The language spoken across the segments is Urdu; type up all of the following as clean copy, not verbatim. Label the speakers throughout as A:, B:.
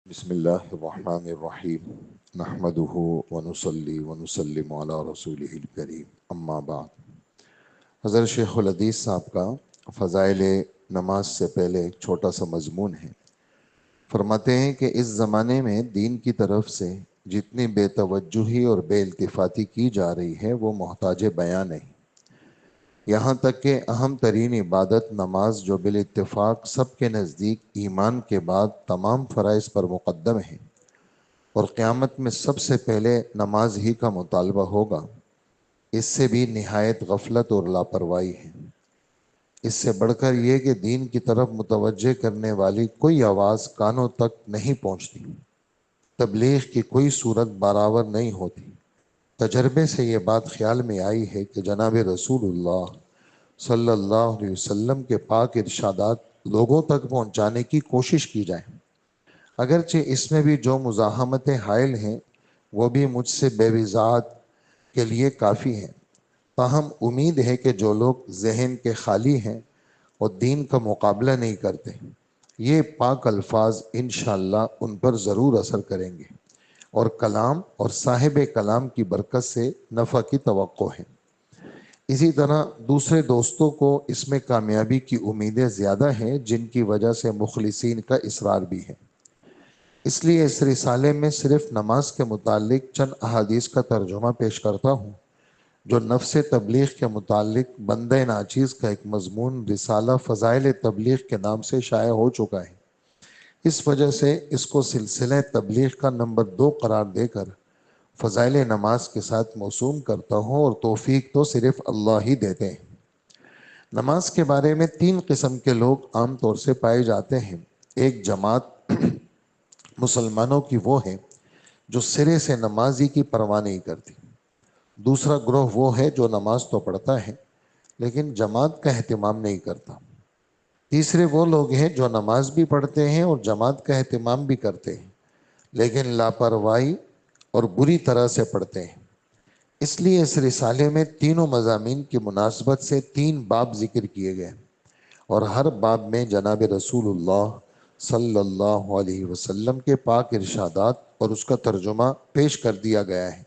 A: بسم اللہ الرحمن الرحیم نحمده ونصلی ونسلم علی رسولہ الکریم اما بعد۔ حضرت شیخ الحدیث صاحب کا فضائل نماز سے پہلے ایک چھوٹا سا مضمون ہے۔ فرماتے ہیں کہ اس زمانے میں دین کی طرف سے جتنی بے توجہی اور بے التفاتی کی جا رہی ہے وہ محتاج بیان ہے، یہاں تک کہ اہم ترین عبادت نماز جو بالاتفاق سب کے نزدیک ایمان کے بعد تمام فرائض پر مقدم ہے اور قیامت میں سب سے پہلے نماز ہی کا مطالبہ ہوگا، اس سے بھی نہایت غفلت اور لاپرواہی ہے۔ اس سے بڑھ کر یہ کہ دین کی طرف متوجہ کرنے والی کوئی آواز کانوں تک نہیں پہنچتی، تبلیغ کی کوئی صورت برابر نہیں ہوتی۔ تجربے سے یہ بات خیال میں آئی ہے کہ جناب رسول اللہ صلی اللہ علیہ وسلم کے پاک ارشادات لوگوں تک پہنچانے کی کوشش کی جائے، اگرچہ اس میں بھی جو مزاحمتیں حائل ہیں وہ بھی مجھ سے بے وضاحت کے لیے کافی ہیں، تاہم امید ہے کہ جو لوگ ذہن کے خالی ہیں اور دین کا مقابلہ نہیں کرتے، یہ پاک الفاظ انشاءاللہ ان پر ضرور اثر کریں گے اور کلام اور صاحب کلام کی برکت سے نفع کی توقع ہے۔ اسی طرح دوسرے دوستوں کو اس میں کامیابی کی امیدیں زیادہ ہیں، جن کی وجہ سے مخلصین کا اصرار بھی ہے۔ اس لیے اس رسالے میں صرف نماز کے متعلق چند احادیث کا ترجمہ پیش کرتا ہوں، جو نفس تبلیغ کے متعلق بندہ ناچیز کا ایک مضمون رسالہ فضائل تبلیغ کے نام سے شائع ہو چکا ہے۔ اس وجہ سے اس کو سلسلہ تبلیغ کا نمبر 2 قرار دے کر فضائل نماز کے ساتھ موسوم کرتا ہوں، اور توفیق تو صرف اللہ ہی دیتے ہیں۔ نماز کے بارے میں 3 قسم کے لوگ عام طور سے پائے جاتے ہیں۔ ایک جماعت مسلمانوں کی وہ ہے جو سرے سے نمازی کی پرواہ نہیں کرتی۔ دوسرا گروہ وہ ہے جو نماز تو پڑھتا ہے لیکن جماعت کا اہتمام نہیں کرتا۔ تیسرے وہ لوگ ہیں جو نماز بھی پڑھتے ہیں اور جماعت کا اہتمام بھی کرتے ہیں لیکن لاپرواہی اور بری طرح سے پڑھتے ہیں۔ اس لیے اس رسالے میں تینوں مضامین کی مناسبت سے 3 باب ذکر کیے گئے، اور ہر باب میں جناب رسول اللہ صلی اللہ علیہ وسلم کے پاک ارشادات اور اس کا ترجمہ پیش کر دیا گیا ہے۔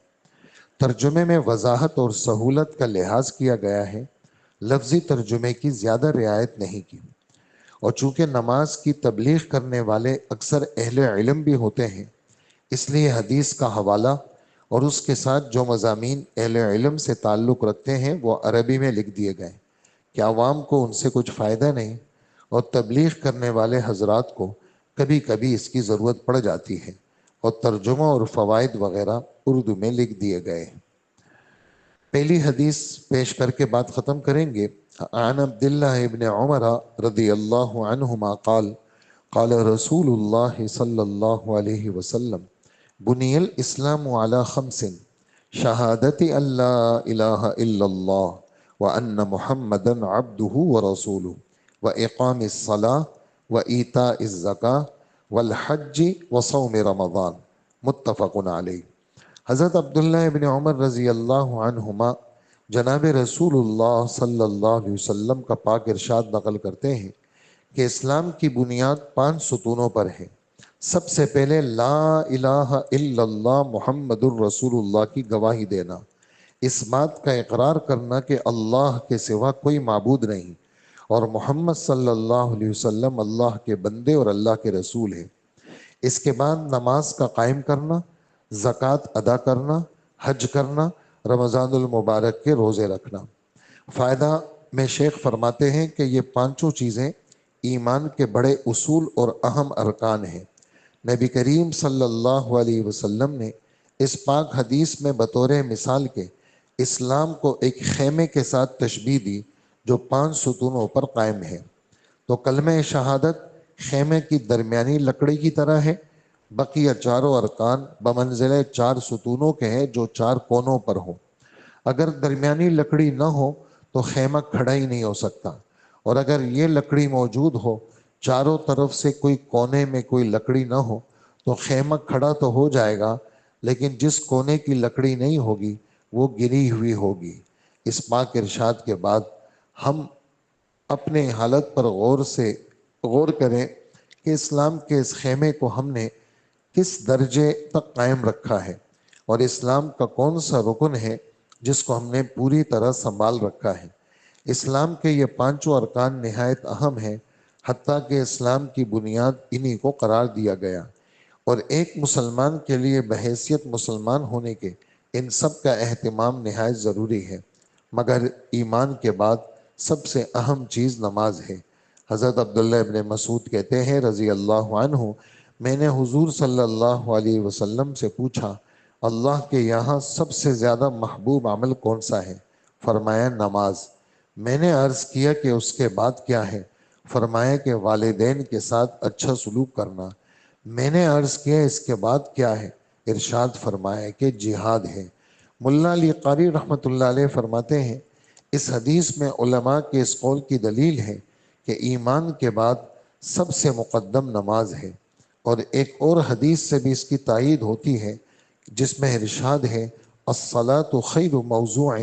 A: ترجمے میں وضاحت اور سہولت کا لحاظ کیا گیا ہے، لفظی ترجمے کی زیادہ رعایت نہیں کی، اور چونکہ نماز کی تبلیغ کرنے والے اکثر اہل علم بھی ہوتے ہیں، اس لیے حدیث کا حوالہ اور اس کے ساتھ جو مضامین اہل علم سے تعلق رکھتے ہیں وہ عربی میں لکھ دیے گئے کہ عوام کو ان سے کچھ فائدہ نہیں، اور تبلیغ کرنے والے حضرات کو کبھی کبھی اس کی ضرورت پڑ جاتی ہے، اور ترجمہ اور فوائد وغیرہ اردو میں لکھ دیے گئے ہیں۔ پہلی حدیث پیش کر کے بات ختم کریں گے۔ عن عبداللہ ابن عمر رضی اللہ عنہما قال قال رسول اللہ صلی اللہ علیہ وسلم بنی الاسلام علی 5 شہادت ان لا الہ الا اللہ وان محمدا عبدہ ورسولہ واقام الصلاة وایتاء الزکاة والحج وصوم رمضان، متفق علیہ۔ حضرت عبداللہ ابن عمر رضی اللہ عنہما جناب رسول اللہ صلی اللہ علیہ وسلم کا پاک ارشاد نقل کرتے ہیں کہ اسلام کی بنیاد 5 ستونوں پر ہے۔ سب سے پہلے لا الہ الا اللہ محمد الرسول اللہ کی گواہی دینا، اس بات کا اقرار کرنا کہ اللہ کے سوا کوئی معبود نہیں اور محمد صلی اللہ علیہ وسلم اللہ کے بندے اور اللہ کے رسول ہیں۔ اس کے بعد نماز کا قائم کرنا، زکوٰۃ ادا کرنا، حج کرنا، رمضان المبارک کے روزے رکھنا۔ فائدہ میں شیخ فرماتے ہیں کہ یہ 5 چیزیں ایمان کے بڑے اصول اور اہم ارکان ہیں۔ نبی کریم صلی اللہ علیہ وسلم نے اس پاک حدیث میں بطور مثال کے اسلام کو ایک خیمے کے ساتھ تشبیہ دی جو 5 ستونوں پر قائم ہے۔ تو کلمہ شہادت خیمے کی درمیانی لکڑی کی طرح ہے، بقیہ چاروں ارکان بمنزلہ 4 ستونوں کے ہیں جو 4 کونوں پر ہوں۔ اگر درمیانی لکڑی نہ ہو تو خیمہ کھڑا ہی نہیں ہو سکتا، اور اگر یہ لکڑی موجود ہو، چاروں طرف سے کوئی کونے میں کوئی لکڑی نہ ہو تو خیمہ کھڑا تو ہو جائے گا لیکن جس کونے کی لکڑی نہیں ہوگی وہ گری ہوئی ہوگی۔ اس پاک ارشاد کے بعد ہم اپنے حالت پر غور کریں کہ اسلام کے اس خیمے کو ہم نے کس درجے تک قائم رکھا ہے، اور اسلام کا کون سا رکن ہے جس کو ہم نے پوری طرح سنبھال رکھا ہے۔ اسلام کے یہ پانچوں ارکان نہایت اہم ہیں، حتیٰ کہ اسلام کی بنیاد انہی کو قرار دیا گیا، اور ایک مسلمان کے لیے بحیثیت مسلمان ہونے کے ان سب کا اہتمام نہایت ضروری ہے، مگر ایمان کے بعد سب سے اہم چیز نماز ہے۔ حضرت عبداللہ ابن مسعود کہتے ہیں رضی اللہ عنہ، میں نے حضور صلی اللہ علیہ وسلم سے پوچھا، اللہ کے یہاں سب سے زیادہ محبوب عمل کون سا ہے؟ فرمایا نماز۔ میں نے عرض کیا کہ اس کے بعد کیا ہے؟ فرمایا کہ والدین کے ساتھ اچھا سلوک کرنا۔ میں نے عرض کیا اس کے بعد کیا ہے؟ ارشاد فرمایا کہ جہاد ہے۔ ملا علی قاری رحمۃ اللہ علیہ فرماتے ہیں، اس حدیث میں علماء کے اس قول کی دلیل ہے کہ ایمان کے بعد سب سے مقدم نماز ہے، اور ایک اور حدیث سے بھی اس کی تائید ہوتی ہے جس میں ارشاد ہے الصلاۃ خیر موضوع،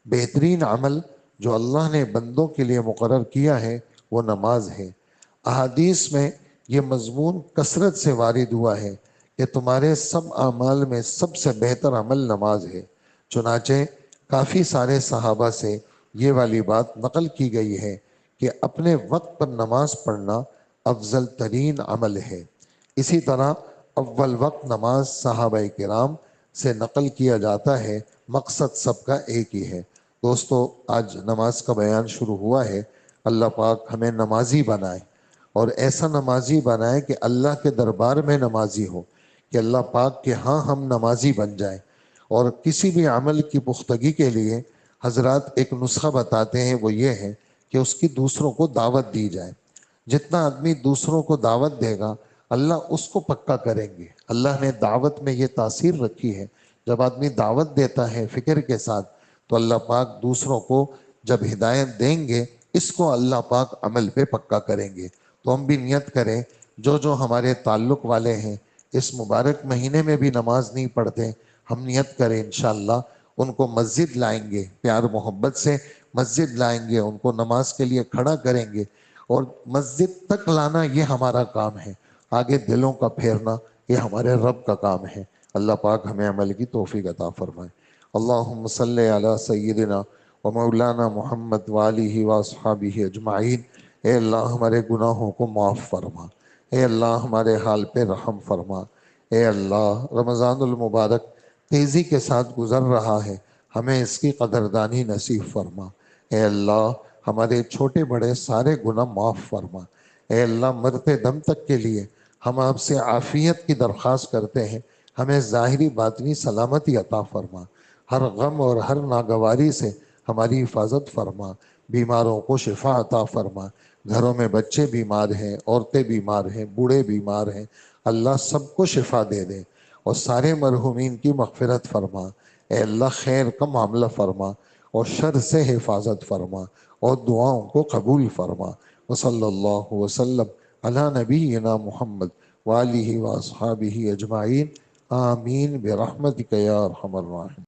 A: بہترین عمل جو اللہ نے بندوں کے لیے مقرر کیا ہے وہ نماز ہے۔ احادیث میں یہ مضمون کثرت سے وارد ہوا ہے کہ تمہارے سب اعمال میں سب سے بہتر عمل نماز ہے، چنانچہ کافی سارے صحابہ سے یہ والی بات نقل کی گئی ہے کہ اپنے وقت پر نماز پڑھنا افضل ترین عمل ہے۔ اسی طرح اول وقت نماز صحابہ کرام سے نقل کیا جاتا ہے، مقصد سب کا ایک ہی ہے۔ دوستو، آج نماز کا بیان شروع ہوا ہے۔ اللہ پاک ہمیں نمازی بنائے، اور ایسا نمازی بنائے کہ اللہ کے دربار میں نمازی ہو، کہ اللہ پاک کے ہاں ہم نمازی بن جائیں۔ اور کسی بھی عمل کی پختگی کے لیے حضرات ایک نسخہ بتاتے ہیں، وہ یہ ہے کہ اس کی دوسروں کو دعوت دی جائے۔ جتنا آدمی دوسروں کو دعوت دے گا اللہ اس کو پکا کریں گے۔ اللہ نے دعوت میں یہ تاثیر رکھی ہے، جب آدمی دعوت دیتا ہے فکر کے ساتھ تو اللہ پاک دوسروں کو جب ہدایت دیں گے، اس کو اللہ پاک عمل پہ پکا کریں گے۔ تو ہم بھی نیت کریں، جو ہمارے تعلق والے ہیں اس مبارک مہینے میں بھی نماز نہیں پڑھتے، ہم نیت کریں انشاءاللہ ان کو مسجد لائیں گے، پیار محبت سے مسجد لائیں گے، ان کو نماز کے لیے کھڑا کریں گے، اور مسجد تک لانا یہ ہمارا کام ہے، آگے دلوں کا پھیرنا یہ ہمارے رب کا کام ہے۔ اللہ پاک ہمیں عمل کی توفیق عطا فرمائے۔ اللہم صلی علی سیدنا و مولانا محمد وآلہ واصحابہ اجمعین۔ اے اللہ ہمارے گناہوں کو معاف فرما، اے اللہ ہمارے حال پہ رحم فرما، اے اللہ رمضان المبارک تیزی کے ساتھ گزر رہا ہے، ہمیں اس کی قدردانی نصیب فرما۔ اے اللہ ہمارے چھوٹے بڑے سارے گناہ معاف فرما۔ اے اللہ مرتے دم تک کے لیے ہم آپ سے عافیت کی درخواست کرتے ہیں، ہمیں ظاہری باطنی سلامتی عطا فرما، ہر غم اور ہر ناگواری سے ہماری حفاظت فرما، بیماروں کو شفا عطا فرما۔ گھروں میں بچے بیمار ہیں، عورتیں بیمار ہیں، بوڑھے بیمار ہیں، اللہ سب کو شفا دے دے، اور سارے مرحومین کی مغفرت فرما۔ اے اللہ خیر کا معاملہ فرما، اور شر سے حفاظت فرما، اور دعاؤں کو قبول فرما۔ وصلی اللہ وسلم علی نبینا محمد وآلہ واصحابہ اجمعین، آمین برحمتک یا ارحم الراحمین۔